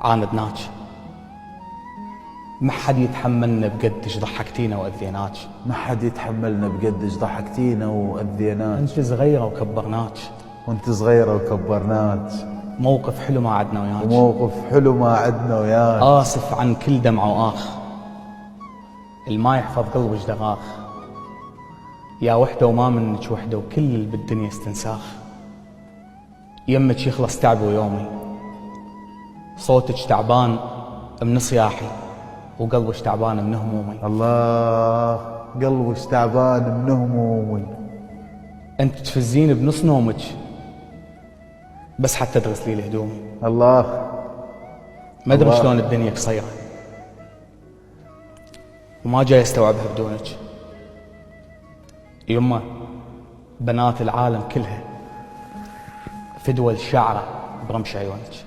عاندناك، ما حد يتحملنا بقدش ضحكتينا وأذيناك. ما حد يتحملنا بقدش ضحكتينا وأذيناك. أنت صغيرة وكبرناك، وانت صغيرة وكبرناك. موقف حلو ما عدنا وياك، وموقف حلو ما عدنا وياك. آسف عن كل دمعة وآخ، الما يحفظ قلبك دغاخ. يا وحدة وما منك وحدة وكل اللي بالدنيا استنساخ. يمك يخلص تعبي ويومي، صوتك تعبان من صياحي وقلبك تعبان من همومي. الله، قلبك تعبان من همومي. انت تفزين بنص نومك بس حتى تغسلي لي هدومي. الله، ما ادري الله. شلون الدنيا قصيرة وما جاي استوعبها بدونك. يمه بنات العالم كلها فدوى الشعرة برمش عيونك.